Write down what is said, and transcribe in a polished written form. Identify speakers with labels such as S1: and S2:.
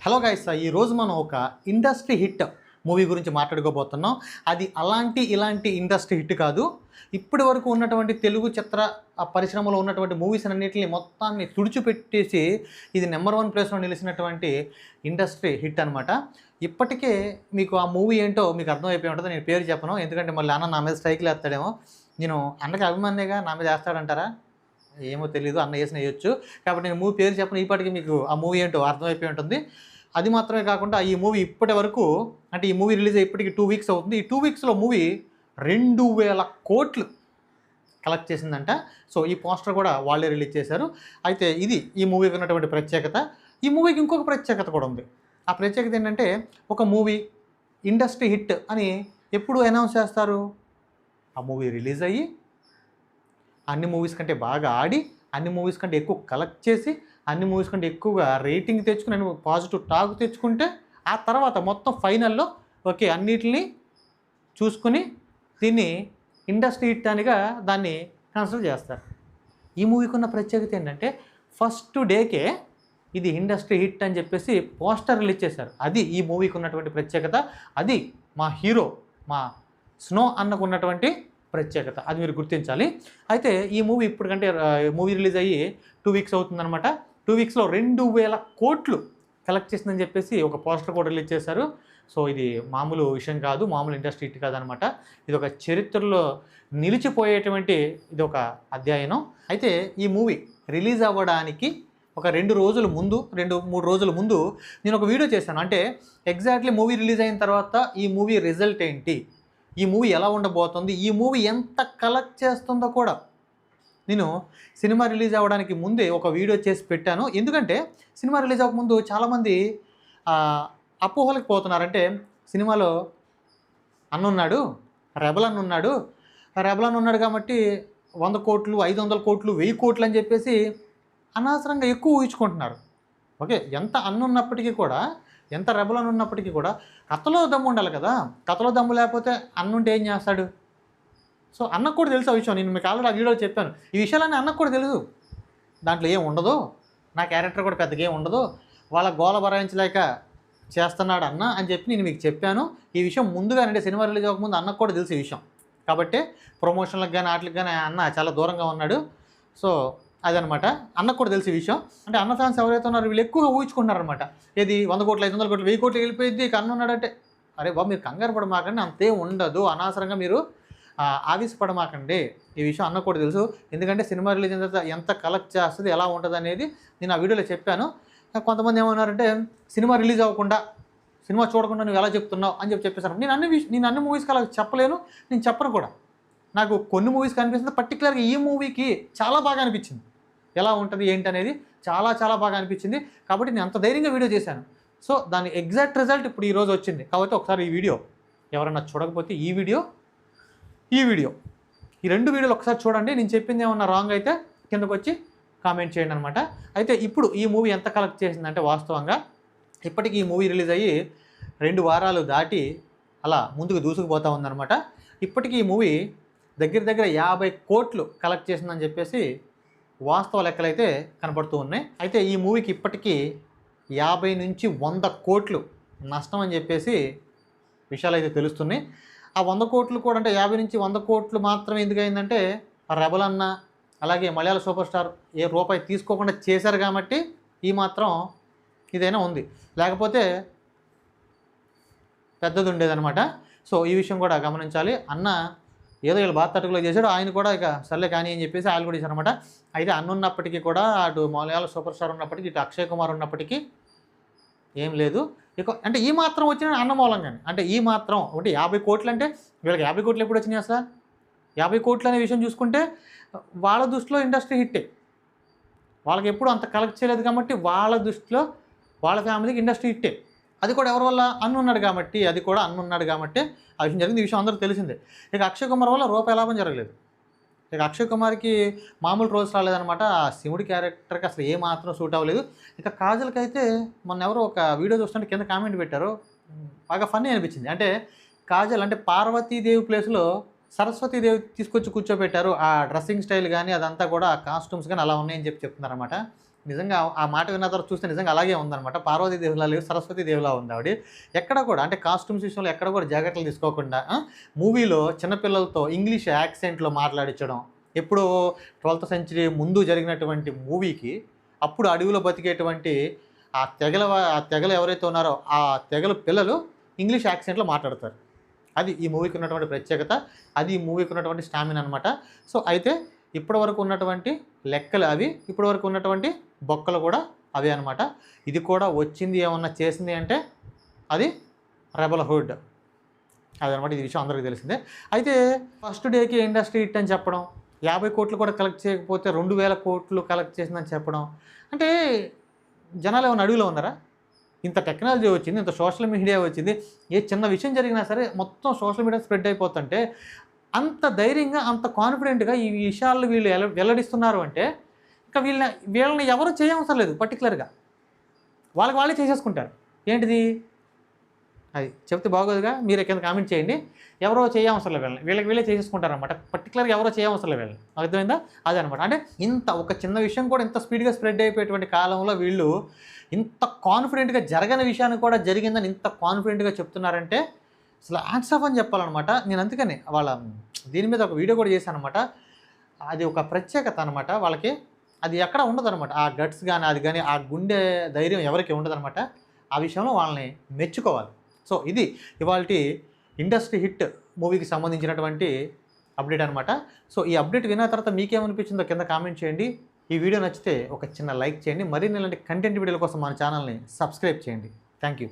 S1: Hello guys, ఈరోజు మనం ఒక ఇండస్ట్రీ హిట్ మూవీ గురించి మాట్లాడుకోబోతున్నాం. అది ఇలాంటి ఇండస్ట్రీ హిట్ కాదు. ఇప్పటి వరకు ఉన్నటువంటి తెలుగు చిత్ర పరిశ్రమలో ఉన్నటువంటి మూవీస్ అన్నింటినీ మొత్తాన్ని తుడిచిపెట్టేసి ఇది నెంబర్ 1 ప్లేస్లో నిలిచినటువంటి ఇండస్ట్రీ హిట్ అనమాట. ఇప్పటికే మీకు ఆ మూవీ ఏంటో మీకు అర్థమైపోయి ఉంటుంది. నేను పేరు చెప్పను, ఎందుకంటే మళ్ళీ అన్న నా మీద స్ట్రైక్లు వేస్తాడేమో. నేను అన్నకి అభిమానిగా నా మీద వేస్తాడంటారా ఏమో తెలీదు, అన్న వేసిన వేయొచ్చు. కాబట్టి నేను మూవీ పేరు చెప్పను, ఇప్పటికీ మీకు ఆ మూవీ ఏంటో అర్థమైపోయి ఉంటుంది. అది మాత్రమే కాకుండా ఈ మూవీ ఇప్పటి వరకు, అంటే ఈ మూవీ రిలీజ్ ఇప్పటికి 2 వీక్స్ అవుతుంది. ఈ 2 వీక్స్లో మూవీ 2000 కోట్లు కలెక్ట్ చేసిందంట. సో ఈ పోస్టర్ కూడా వాళ్ళే రిలీజ్ చేశారు. అయితే ఇది ఈ మూవీకి ఉన్నటువంటి ప్రత్యేకత. ఈ మూవీకి ఇంకొక ప్రత్యేకత కూడా ఉంది. ఆ ప్రత్యేకత ఏంటంటే, ఒక మూవీ ఇండస్ట్రీ హిట్ అని ఎప్పుడు అనౌన్స్ చేస్తారు? ఆ మూవీ రిలీజ్ అయ్యి అన్ని మూవీస్ కంటే బాగా ఆడి, అన్ని మూవీస్ కంటే ఎక్కువ కలెక్ట్ చేసి, అన్ని మూవీస్ కంటే ఎక్కువగా రేటింగ్ తెచ్చుకుని, పాజిటివ్ టాక్ తెచ్చుకుంటే, ఆ తర్వాత మొత్తం ఫైనల్లో ఓకే అన్నిటిని చూసుకుని దీన్ని ఇండస్ట్రీ హిట్ అనిగా దాన్ని కన్సిడర్ చేస్తారు. ఈ మూవీకి ఉన్న ప్రత్యేకత ఏంటంటే, ఫస్ట్ డేకే ఇది ఇండస్ట్రీ హిట్ అని చెప్పేసి పోస్టర్ రిలీజ్ చేశారు. అది ఈ మూవీకి ఉన్నటువంటి ప్రత్యేకత. అది మా హీరో, మా స్నో అన్నకు ఉన్నటువంటి ప్రత్యేకత. అది మీరు గుర్తించాలి. అయితే ఈ మూవీ ఇప్పటికంటే మూవీ రిలీజ్ అయ్యి 2 వీక్స్ అవుతుందన్నమాట. 2 వీక్స్లో 2000 కోట్లు కలెక్ట్ చేసిందని చెప్పేసి ఒక పోస్టర్ కూడా రిలీజ్ చేశారు. సో ఇది మామూలు విషయం కాదు, మామూలు ఇండస్ట్రీ హిట్ కాదనమాట. ఇది ఒక చరిత్రలో నిలిచిపోయేటువంటి ఇది ఒక అధ్యయనం. అయితే ఈ మూవీ రిలీజ్ అవ్వడానికి ఒక 2 రోజుల ముందు, 2-3 రోజుల ముందు నేను ఒక వీడియో చేశాను. అంటే ఎగ్జాక్ట్లీ మూవీ రిలీజ్ అయిన తర్వాత ఈ మూవీ రిజల్ట్ ఏంటి, ఈ మూవీ ఎలా ఉండబోతుంది, ఈ మూవీ ఎంత కలెక్ట్ చేస్తుందో కూడా నేను సినిమా రిలీజ్ అవ్వడానికి ముందే ఒక వీడియో చేసి పెట్టాను. ఎందుకంటే సినిమా రిలీజ్ అవ్వకముందు చాలామంది అపోహలకు పోతున్నారంటే, సినిమాలో అన్నున్నాడు, రెబల్ అన్నున్నాడు, రెబల్ అన్నున్నాడు కాబట్టి 100 కోట్లు, 500 కోట్లు, 1000 కోట్లు అని చెప్పేసి అనవసరంగా ఎక్కువ ఊహించుకుంటున్నారు. ఓకే, ఎంత అన్నున్నప్పటికీ కూడా, ఎంత రెబల్ అని ఉన్నప్పటికీ కూడా కథలో దమ్ము ఉండాలి కదా. కథలో దమ్ము లేకపోతే అన్నుంటే ఏం చేస్తాడు? సో అన్నకు కూడా తెలుసు ఆ విషయం. నేను మీకు ఆల్రెడీ ఆ వీడియోలో చెప్పాను. ఈ విషయాలన్నీ అన్నకు కూడా తెలుసు. దాంట్లో ఏం ఉండదు, నా క్యారెక్టర్ కూడా పెద్దగా ఏం ఉండదు, వాళ్ళ గోల భరాయించలేక చేస్తున్నాడు అన్న అని చెప్పి నేను మీకు చెప్పాను. ఈ విషయం ముందుగానంటే సినిమా రిలీజ్ అవ్వకముందు అన్నకు కూడా తెలుసు ఈ విషయం. కాబట్టి ప్రమోషన్లకు కానీ వాటికి కానీ అన్న చాలా దూరంగా ఉన్నాడు. సో అదనమాట, అన్నకు కూడా తెలిసే విషయం. అంటే అన్న ఫ్యాన్స్ ఎవరైతే ఉన్నారో వీళ్ళు ఎక్కువగా ఊహించుకుంటున్నారనమాట. ఏది 100 కోట్లు, 500 కోట్లు, 1000 కోట్లు వెళ్ళిపోయింది, అన్న ఉన్నాడంటే. అరే బాబు, మీరు కంగారు పడమాకండి, అంతే ఉండదు. అనవసరంగా మీరు ఆవేశపడమాకండి. ఈ విషయం అన్న కూడా తెలుసు. ఎందుకంటే సినిమా రిలీజ్ అయిన తర్వాత ఎంత కలెక్ట్ చేస్తుంది, ఎలా ఉంటుంది అనేది నేను ఆ వీడియోలో చెప్పాను. కొంతమంది ఏమన్నారంటే, సినిమా రిలీజ్ అవ్వకుండా, సినిమా చూడకుండా నువ్వు ఎలా చెప్తున్నావు అని చెప్పేసారు. నేను అన్ని మూవీస్కి అలా చెప్పలేను, నేను చెప్పను కూడా. నాకు కొన్ని మూవీస్కి అనిపిస్తుంది, పర్టికులర్గా ఈ మూవీకి చాలా బాగా అనిపించింది. ఎలా ఉంటుంది ఏంటి అనేది చాలా బాగా అనిపించింది. కాబట్టి నేను అంత ధైర్యంగా వీడియో చేశాను. సో దాని ఎగ్జాక్ట్ రిజల్ట్ ఇప్పుడు ఈరోజు వచ్చింది. కాబట్టి ఒకసారి ఈ వీడియో ఎవరన్నా చూడకపోతే ఈ వీడియో ఈ 2 వీడియోలు ఒకసారి చూడండి. నేను చెప్పింది ఏమన్నా రాంగ్ అయితే కిందకు వచ్చి కామెంట్ చేయండి అనమాట. అయితే ఇప్పుడు ఈ మూవీ ఎంత కలెక్ట్ చేసిందంటే, వాస్తవంగా ఇప్పటికీ ఈ మూవీ రిలీజ్ అయ్యి 2 వారాలు దాటి అలా ముందుకు దూసుకుపోతూ ఉందన్నమాట. ఇప్పటికీ ఈ మూవీ దగ్గర 50 కోట్లు కలెక్ట్ చేసిందని చెప్పేసి వాస్తవ లెక్కలైతే కనపడుతూ ఉన్నాయి. అయితే ఈ మూవీకి ఇప్పటికీ 50 నుంచి 100 కోట్లు నష్టం అని చెప్పేసి విషయాలు అయితే తెలుస్తున్నాయి. ఆ 100 కోట్లు కూడా, అంటే 50 నుంచి 100 కోట్లు మాత్రమే ఎందుకు అయిందంటే, రెబల్ అన్న అలాగే మలయాళ సూపర్ స్టార్ ఏ రూపాయి తీసుకోకుండా చేశారు కాబట్టి ఈ మాత్రం ఇదైనా ఉంది, లేకపోతే పెద్దది ఉండేదన్నమాట. సో ఈ విషయం కూడా గమనించాలి. అన్న ఏదో వీళ్ళు బాగా తట్టుకులో చేశాడు, ఆయన కూడా ఇక సర్లే కానీ అని చెప్పేసి ఆయన కూడా చేశారనమాట. అయితే అన్న ఉన్నప్పటికీ కూడా, అటు మలయాళ సూపర్ స్టార్ ఉన్నప్పటికీ, ఇటు అక్షయ్ కుమార్ ఉన్నప్పటికీ ఏం లేదు. ఇక అంటే ఈ మాత్రం వచ్చిన అన్న మూలంగానే. అంటే ఈ మాత్రం ఒకటి 50 కోట్లు అంటే, వీళ్ళకి 50 కోట్లు ఎప్పుడు వచ్చినాయి అసలు? 50 కోట్లు అనే విషయం చూసుకుంటే వాళ్ళ దృష్టిలో ఇండస్ట్రీ హిట్టే. వాళ్ళకి ఎప్పుడు అంత కలెక్ట్ చేయలేదు కాబట్టి వాళ్ళ దృష్టిలో, వాళ్ళ ఫ్యామిలీకి ఇండస్ట్రీ హిట్టే. అది కూడా ఎవరి వల్ల? అన్నున్నాడు కాబట్టి. అది కూడా అన్నున్నాడు కాబట్టి ఆ విషయం జరిగింది. ఈ విషయం అందరూ తెలిసిందే. ఇక అక్షయ్ కుమార్ వల్ల రూపాయి లాభం జరగలేదు. ఇక అక్షయ్ కుమార్కి మామూలు రోల్స్ రాలేదనమాట. ఆ శివుడి క్యారెక్టర్కి అసలు ఏమాత్రం సూట్ అవ్వలేదు. ఇక కాజల్కి అయితే మొన్న ఎవరో ఒక వీడియో చూస్తుంటే కింద కామెంట్ పెట్టారు, బాగా ఫన్నీ అనిపించింది. అంటే కాజల్ అంటే పార్వతీదేవి ప్లేస్లో సరస్వతీదేవి తీసుకొచ్చి కూర్చోబెట్టారు. ఆ డ్రెస్సింగ్ స్టైల్ కానీ అదంతా కూడా, ఆ కాస్ట్యూమ్స్ కానీ అలా ఉన్నాయని చెప్తున్నారన్నమాట. నిజంగా ఆ మాట విన్న తర్వాత చూస్తే నిజంగా అలాగే ఉందన్నమాట. పార్వతీదేవిలా లేదు, సరస్వతీదేవిలా ఉంది ఆవిడ. ఎక్కడ కూడా అంటే కాస్ట్యూమ్స్ విషయంలో ఎక్కడ కూడా జాగ్రత్తలు తీసుకోకుండా మూవీలో చిన్నపిల్లలతో ఇంగ్లీష్ యాక్సెంట్లో మాట్లాడించడం. ఎప్పుడో 12th సెంచరీ ముందు జరిగినటువంటి మూవీకి అప్పుడు అడవిలో బతికేటువంటి ఆ తెగలు ఎవరైతే ఉన్నారో ఆ తెగల పిల్లలు ఇంగ్లీష్ యాక్సెంట్లో మాట్లాడతారు. అది ఈ మూవీకి ఉన్నటువంటి ప్రత్యేకత. అది ఈ మూవీకి ఉన్నటువంటి స్టామినా అనమాట. సో అయితే ఇప్పటివరకు ఉన్నటువంటి లెక్కలు అవి, ఇప్పటివరకు ఉన్నటువంటి బొక్కలు కూడా అవే అనమాట. ఇది కూడా వచ్చింది ఏమన్నా చేసింది అంటే అది రెబల్ హుడ్ అదనమాట. ఇది విషయం అందరికీ తెలిసిందే. అయితే ఫస్ట్ డేకి ఇండస్ట్రీ హిట్ అని చెప్పడం, 50 కోట్లు కూడా కలెక్ట్ చేయకపోతే 2000 కోట్లు కలెక్ట్ చేసిందని చెప్పడం, అంటే జనాలు ఏమైనా అడవిలో ఉన్నారా? ఇంత టెక్నాలజీ వచ్చింది, ఇంత సోషల్ మీడియా వచ్చింది, ఏ చిన్న విషయం జరిగినా సరే మొత్తం సోషల్ మీడియా స్ప్రెడ్ అయిపోతుంటే అంత ధైర్యంగా అంత కాన్ఫిడెంట్గా ఈ విషయాలు వీళ్ళు వెల్లడిస్తున్నారు అంటే ఇంకా వీళ్ళని ఎవరు చేయవసరం లేదు. పర్టికులర్గా వాళ్ళే చేసేసుకుంటారు. ఏంటిది అది చెప్తే బాగోదుగా. మీరు కింద కామెంట్ చేయండి. ఎవరో చేయవసరం లేదు వీళ్ళే చేసేసుకుంటారనమాట. పర్టికులర్గా ఎవరో చేయవసరం లేదు వీళ్ళని. అర్థమైందా? అదనమాట. అంటే ఇంత ఒక చిన్న విషయం కూడా ఇంత స్పీడ్గా స్ప్రెడ్ అయిపోయేటువంటి కాలంలో వీళ్ళు ఇంత కాన్ఫిడెంట్గా జరగని విషయాన్ని కూడా జరిగిందని ఇంత కాన్ఫిడెంట్గా చెప్తున్నారంటే అసలు హ్యాట్స్ ఆఫ్ అని చెప్పాలన్నమాట. నేను అందుకని వాళ్ళ దీని మీద ఒక వీడియో కూడా చేశాను అనమాట. అది ఒక ప్రత్యేకత అనమాట వాళ్ళకి. అది ఎక్కడ ఉండదన్నమాట. ఆ గట్స్ కానీ అది కానీ ఆ గుండె ధైర్యం ఎవరికి ఉండదన్నమాట. ఆ విషయంలో వాళ్ళని మెచ్చుకోవాలి. సో ఇది ఇవాల్టి ఇండస్ట్రీ హిట్ మూవీకి సంబంధించినటువంటి అప్డేట్ అనమాట. సో ఈ అప్డేట్ విన్న తర్వాత మీకేమనిపించిందో కింద కామెంట్ చేయండి. ఈ వీడియో నచ్చితే ఒక చిన్న లైక్ చేయండి. మరిన్ని ఇలాంటి కంటెంట్ వీడియోల కోసం మన ఛానల్ని సబ్స్క్రైబ్ చేయండి. Thank you.